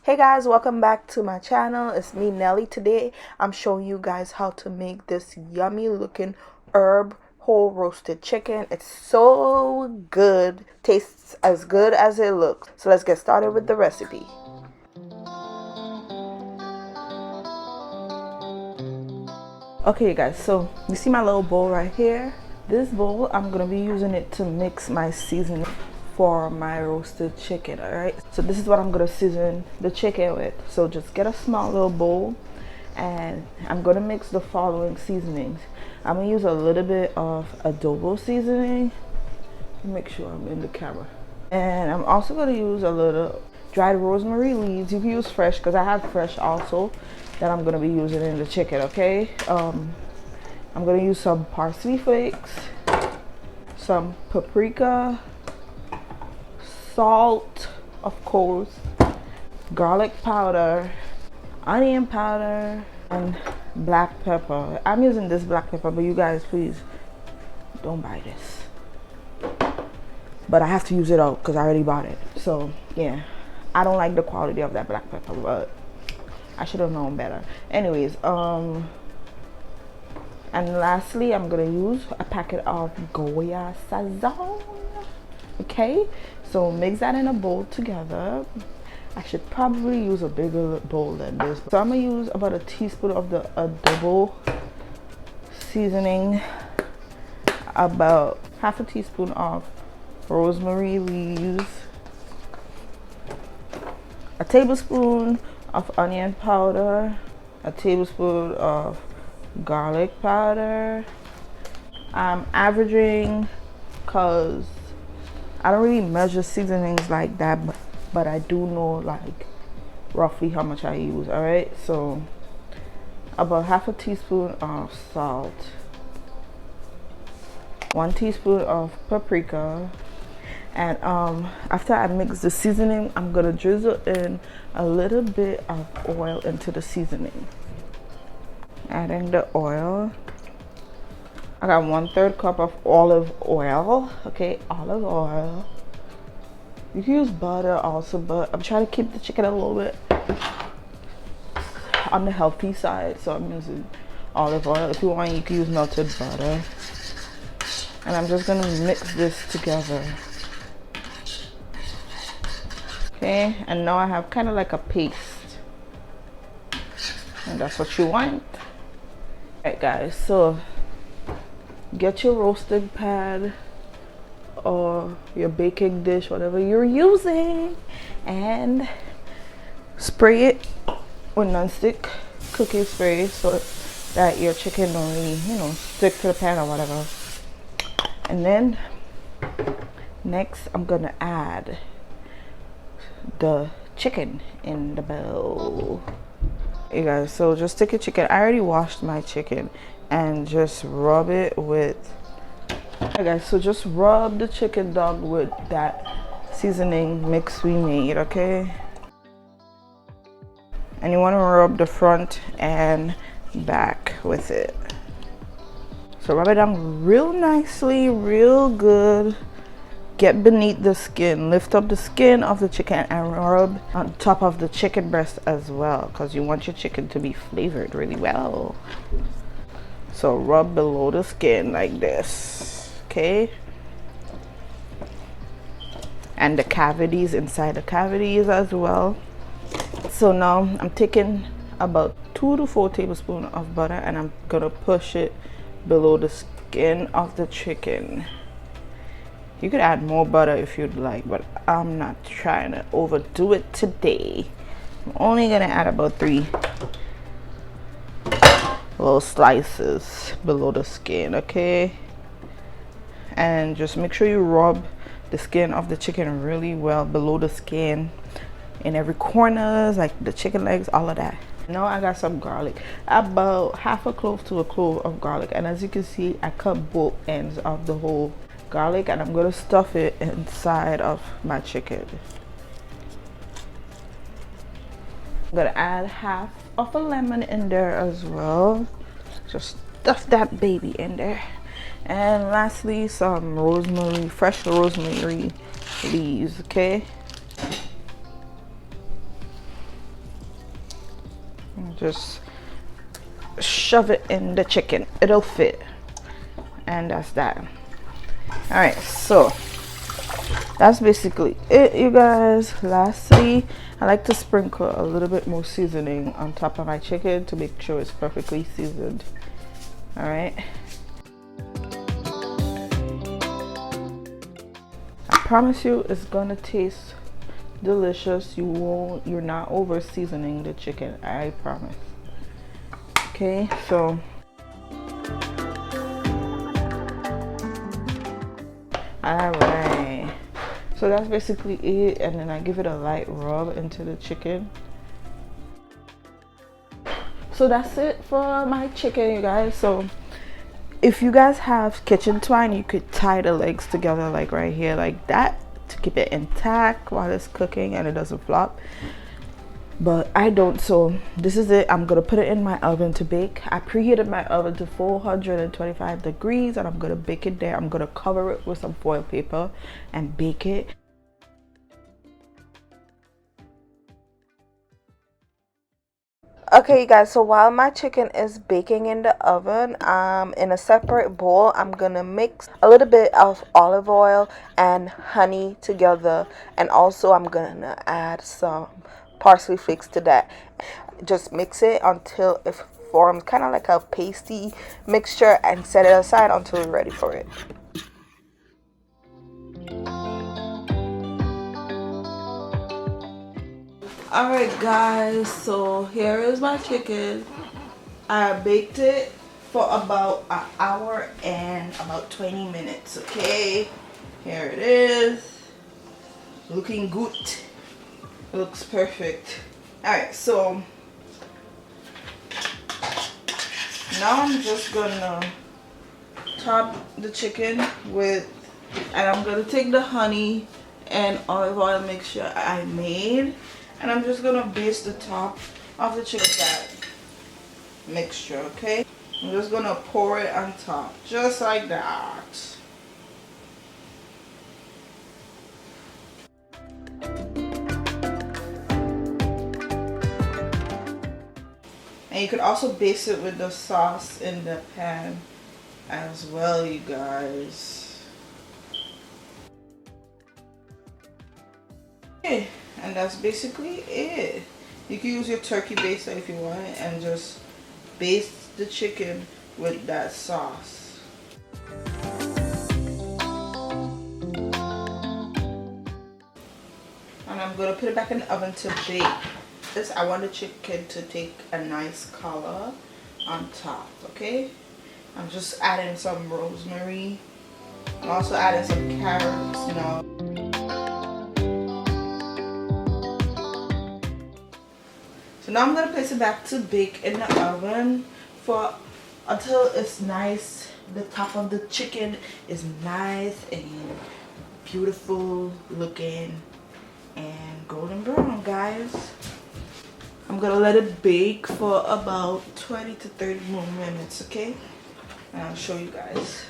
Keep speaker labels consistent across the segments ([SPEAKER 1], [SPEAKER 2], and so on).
[SPEAKER 1] Hey guys, welcome back to my channel. It's me, Nelly. Today I'm showing you guys how to make this yummy looking herb whole roasted chicken. It's so good, tastes as good as it looks. So let's get started with the recipe. Okay guys, so you see my little bowl right here? This bowl, I'm gonna be using it to mix my seasoning for my roasted chicken. All right, so this is what I'm gonna season the chicken with. So just get a small little bowl and I'm gonna mix the following seasonings. I'm gonna use a little bit of adobo seasoning. Make sure I'm in the camera. And I'm also gonna use a little dried rosemary leaves. You can use fresh because I have fresh also that I'm gonna be using in the chicken. Okay, I'm gonna use some parsley flakes, some paprika, salt, of course, garlic powder, onion powder, and black pepper. I'm using this black pepper, but you guys please don't buy this. But I have to use it out because I already bought it. So yeah, I don't like the quality of that black pepper, but I should have known better. Anyways, and lastly, I'm gonna use a packet of goya sazon. Okay, so mix that in a bowl together. I should probably use a bigger bowl than this. So I'm gonna use about a teaspoon of the adobo seasoning, about half a teaspoon of rosemary leaves, a tablespoon of onion powder, a tablespoon of garlic powder. I'm averaging because I don't really measure seasonings like that, but I do know like roughly how much I use. All right, so about half a teaspoon of salt, 1 teaspoon of paprika, and after I mix the seasoning, I'm gonna drizzle in a little bit of oil into the seasoning. Adding the oil. I got 1/3 cup of olive oil. Okay, olive oil. You can use butter also, but I'm trying to keep the chicken a little bit on the healthy side, so I'm using olive oil. If you want, you can use melted butter. And I'm just gonna mix this together. Okay, and now I have kind of like a paste, and that's what you want. Alright guys, so get your roasting pan or your baking dish, whatever you're using, and spray it with non-stick cooking spray so that your chicken don't really, stick to the pan or whatever. And then next I'm gonna add the chicken in the bowl. You guys, so just take your chicken. I already washed my chicken and just rub it with, hey guys, so just rub the chicken down with that seasoning mix we made. Okay, and you want to rub the front and back with it. So rub it down real nicely, real good. Get beneath the skin, lift up the skin of the chicken and rub on top of the chicken breast as well, because you want your chicken to be flavored really well. So rub below the skin like this, okay? And the cavities, inside the cavities as well. So now I'm taking about 2 to 4 tablespoons of butter and I'm gonna push it below the skin of the chicken. You could add more butter if you'd like, but I'm not trying to overdo it today. I'm only gonna add about 3 little slices below the skin, okay? And just make sure you rub the skin of the chicken really well below the skin, in every corners, like the chicken legs, all of that. Now I got some garlic, about half a clove to a clove of garlic, and as you can see, I cut both ends of the whole garlic and I'm gonna stuff it inside of my chicken. I'm gonna add half of a lemon in there as well. Just stuff that baby in there. And lastly, some rosemary, fresh rosemary leaves, okay? And just shove it in the chicken, it'll fit. And that's that. All right, so that's basically it, you guys. Lastly, I like to sprinkle a little bit more seasoning on top of my chicken to make sure it's perfectly seasoned. All right, I promise you it's gonna taste delicious. You're not over seasoning the chicken, I promise. Okay, so all right, so that's basically it. And then I give it a light rub into the chicken. So that's it for my chicken, you guys. So if you guys have kitchen twine, you could tie the legs together like right here, like that, to keep it intact while it's cooking and it doesn't flop. But I don't, so this is it. I'm gonna put it in my oven to bake. I preheated my oven to 425 degrees and I'm gonna bake it there. I'm gonna cover it with some foil paper and bake it. Okay, you guys, so while my chicken is baking in the oven, in a separate bowl, I'm gonna mix a little bit of olive oil and honey together, and also I'm gonna add some parsley flakes to that. Just mix it until it forms kind of like a pasty mixture and set it aside until we're ready for it. Alright guys, so here is my chicken. I baked it for about an hour and about 20 minutes. Okay, here it is, looking good. Looks perfect. Alright, so now I'm just gonna top the chicken with, and I'm gonna take the honey and olive oil mixture I made, and I'm just gonna baste the top of the chicken that mixture. Okay, I'm just gonna pour it on top just like that. And you could also baste it with the sauce in the pan as well, you guys. Okay, and that's basically it. You can use your turkey baster if you want it and just baste the chicken with that sauce. And I'm gonna put it back in the oven to bake. I want the chicken to take a nice color on top. Okay, I'm just adding some rosemary. I'm also adding some carrots, you know. So now I'm gonna place it back to bake in the oven for until it's nice. The top of the chicken is nice and beautiful looking and golden brown, guys. I'm gonna let it bake for about 20 to 30 more minutes, okay? And I'll show you guys.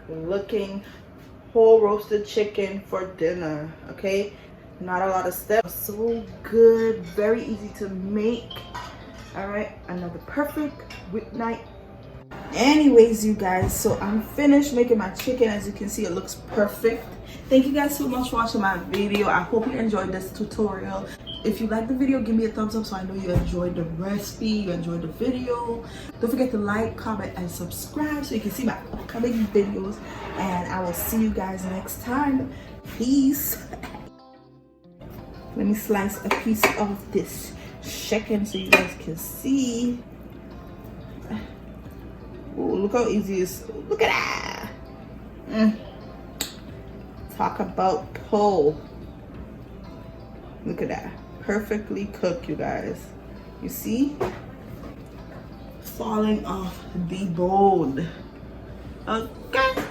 [SPEAKER 1] Looking whole roasted chicken for dinner. Okay, not a lot of steps, so good, very easy to make. All right, another perfect weeknight. Anyways, you guys, so I'm finished making my chicken. As you can see, it looks perfect. Thank you guys so much for watching my video. I hope you enjoyed this tutorial. If you like the video, give me a thumbs up so I know you enjoyed the recipe, you enjoyed the video. Don't forget to like, comment, and subscribe so you can see my upcoming videos. And I will see you guys next time. Peace. Let me slice a piece of this chicken so you guys can see. Oh, look how easy it is. Look at that. Talk about pull. Look at that. Perfectly cooked, you guys. You see? Falling off the bone. Okay.